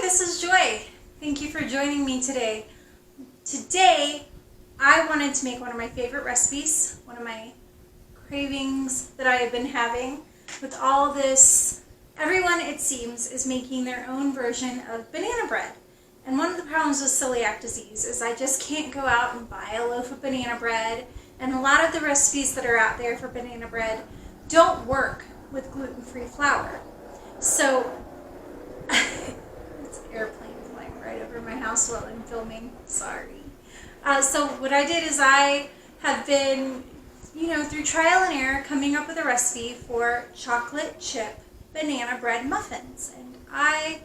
this is Joy. Thank you for joining me today. Today, I wanted to make one of my favorite recipes, one of my cravings that I have been having with all this. Everyone, it seems, is making their own version of banana bread. And one of the problems with celiac disease is I just can't go out and buy a loaf of banana bread. And a lot of the recipes that are out there for banana bread don't work with gluten-free flour. So, it's an airplane flying right over my house while I'm filming. Sorry. So what I did is I have been, through trial and error, coming up with a recipe for chocolate chip banana bread muffins. And I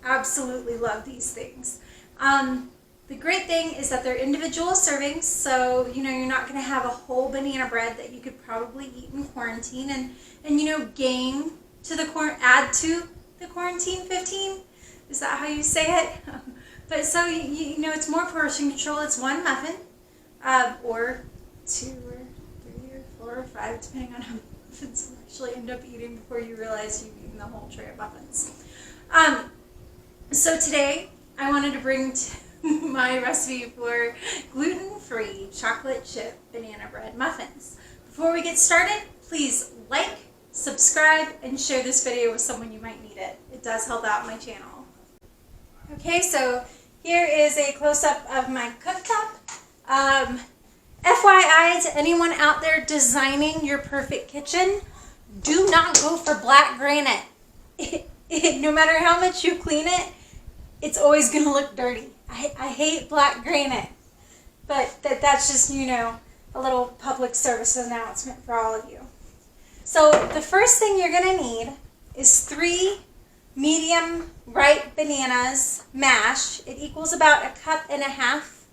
absolutely love these things. The great thing is that they're individual servings, so you're not going to have a whole banana bread that you could probably eat in quarantine and gain to the add to the quarantine 15. Is that how you say it? But so it's more portion control. It's one muffin, or two or three or four or five, depending on how many muffins you actually end up eating before you realize you've eaten the whole tray of muffins. So today I wanted to bring my recipe for gluten-free chocolate chip banana bread muffins. Before we get started, please like, subscribe, and share this video with someone you might need it. It does help out my channel. Okay, so here is a close-up of my cooktop. FYI to anyone out there designing your perfect kitchen, do not go for black granite. No matter how much you clean it, it's always going to look dirty. I hate black granite, but that's just, a little public service announcement for all of you. So the first thing you're going to need is 3 medium ripe bananas mashed. It equals about 1.5 cups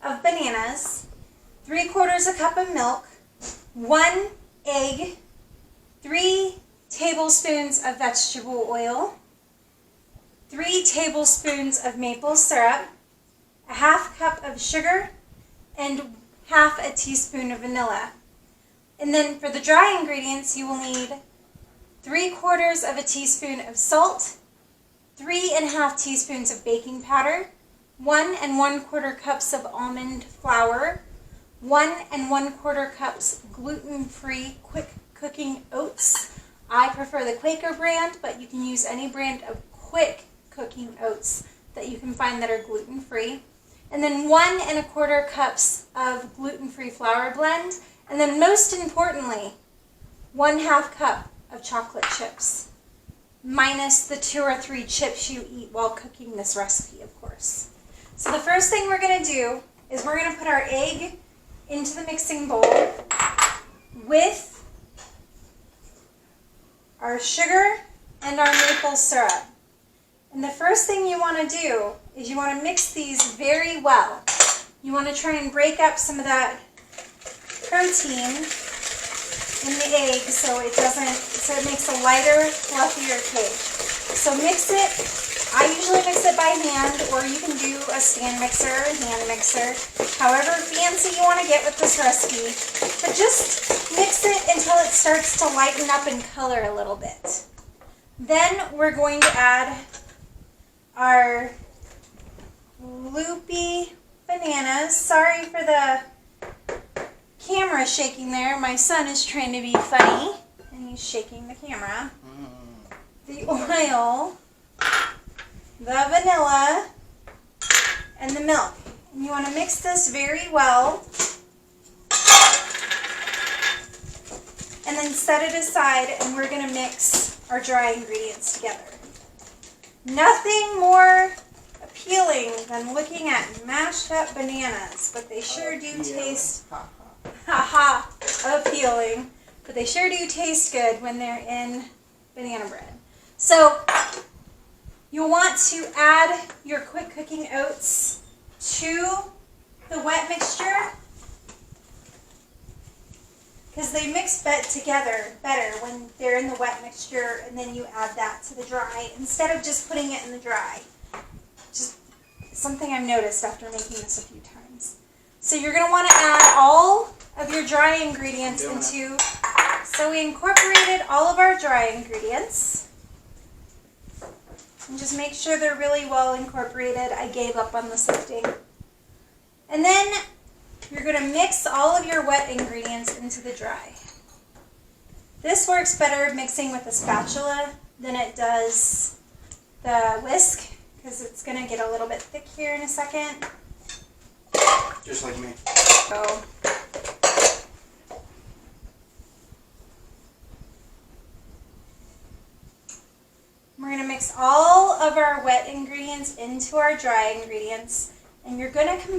of bananas, 3/4 cup of milk, 1 egg, 3 tablespoons of vegetable oil, 3 tablespoons of maple syrup, 1/2 cup of sugar, and 1/2 teaspoon of vanilla. And then for the dry ingredients, you will need 3/4 teaspoon of salt, 3.5 teaspoons of baking powder, 1 1/4 cups of almond flour, 1 1/4 cups gluten-free quick cooking oats. I prefer the Quaker brand, but you can use any brand of quick cooking oats that you can find that are gluten-free. And then 1 1/4 cups of gluten-free flour blend. And then most importantly, 1/2 cup of chocolate chips, minus the 2 or 3 chips you eat while cooking this recipe, of course. So the first thing we're going to do is we're going to put our egg into the mixing bowl with our sugar and our maple syrup. And the first thing you want to do is you want to mix these very well. You want to try and break up some of that protein in the egg so it makes a lighter, fluffier cake. So mix it. I usually mix it by hand, or you can do a stand mixer, a hand mixer, however fancy you want to get with this recipe. But just mix it until it starts to lighten up in color a little bit. Then we're going to add our loopy bananas. Sorry for the camera shaking there. My son is trying to be funny and he's shaking the camera. The oil, the vanilla, and the milk. And you want to mix this very well and then set it aside, and we're going to mix our dry ingredients together. Nothing more appealing than looking at mashed up bananas, but they sure do taste appealing, but they sure do taste good when they're in banana bread. So you'll want to add your quick cooking oats to the wet mixture because they mix together better when they're in the wet mixture, and then you add that to the dry instead of just putting it in the dry. Just something I've noticed after making this a few times. So you're going to want to add all of your dry ingredients into. So we incorporated all of our dry ingredients. and just make sure they're really well incorporated. I gave up on the sifting. And then you're going to mix all of your wet ingredients into the dry. This works better mixing with a spatula than it does the whisk, because it's going to get a little bit thick here in a second. Just like me. So, we're going to mix all of our wet ingredients into our dry ingredients, and you're going to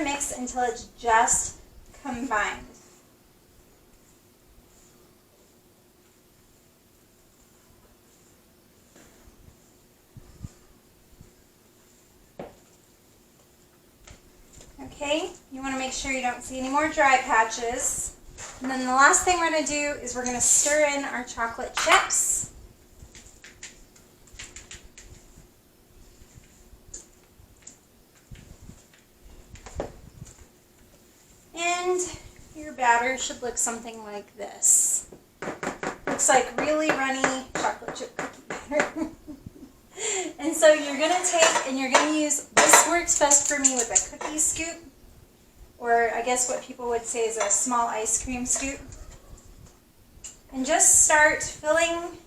mix until it's just combined. Okay, you want to make sure you don't see any more dry patches. And then the last thing we're going to do is we're going to stir in our chocolate chips. And your batter should look something like this. Looks like really runny chocolate chip cookie batter. And so you're going to take and you're going to use, this works best for me with a cookie scoop, or I guess what people would say is a small ice cream scoop. And just start filling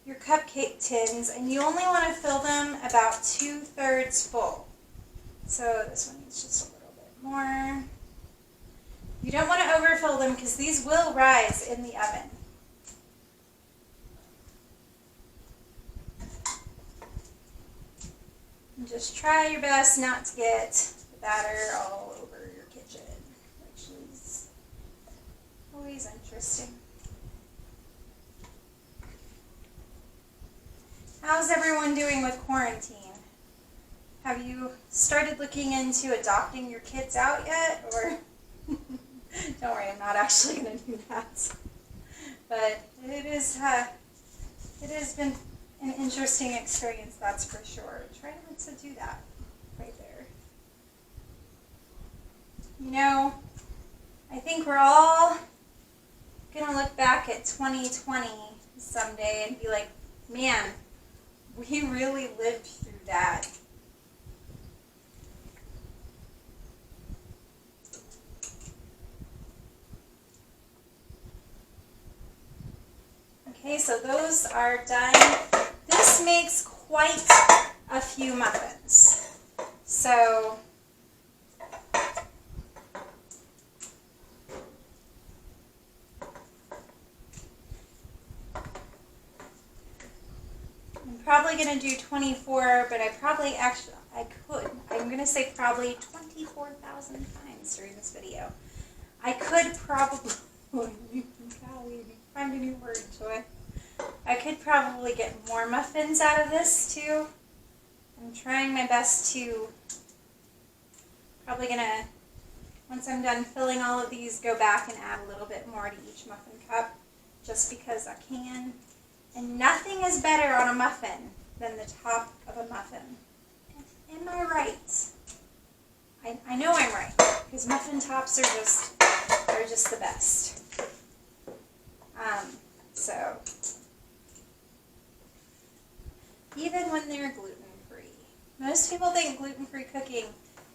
your cupcake tins, and you only want to fill them about 2/3 full. So this one needs just a little bit more. You don't want to overfill them because these will rise in the oven. And just try your best not to get the batter all over your kitchen, which is always interesting. How's everyone doing with quarantine? Have you started looking into adopting your kids out yet? Or don't worry, I'm not actually going to do that. But it has been an interesting experience, that's for sure. Try not to do that right there. You know, I think we're all going to look back at 2020 someday and be like, man, we really lived through that. Okay, so those are done. This makes quite a few muffins. So I'm probably going to do 24, but I'm going to say probably 24,000 times during this video. I could probably, golly, find a new word, Joy. I could probably get more muffins out of this too. I'm trying my best to, probably gonna, once I'm done filling all of these, go back and add a little bit more to each muffin cup, just because I can. And nothing is better on a muffin than the top of a muffin. Am I right? I know I'm right, because muffin tops are just the best. So, even when they're gluten-free. Most people think gluten-free cooking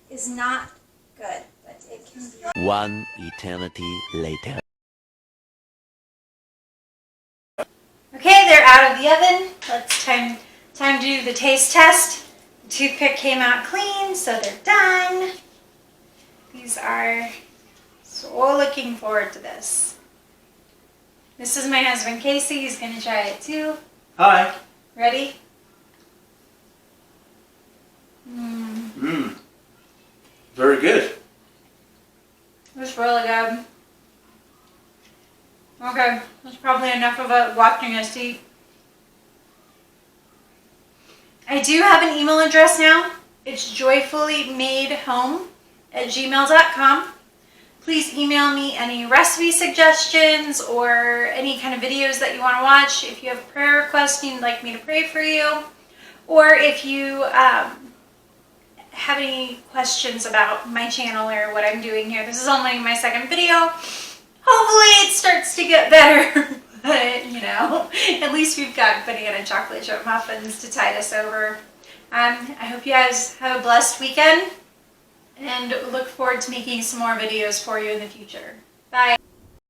is not good, but it can be. One eternity later. Okay, they're out of the oven. It's time to do the taste test. The toothpick came out clean, so they're done. These are so looking forward to this. This is my husband Casey. He's going to try it too. Hi. Ready? Very good. It's really good. Okay, that's probably enough of it watching us eat. I do have an email address now. It's joyfullymadehome@gmail.com. Please email me any recipe suggestions or any kind of videos that you want to watch. If you have a prayer request and you'd like me to pray for you, or if you have any questions about my channel or what I'm doing here. This is only my second video. Hopefully it starts to get better, but know. At least we've got banana chocolate chip muffins to tide us over. I hope you guys have a blessed weekend and look forward to making some more videos for you in the future.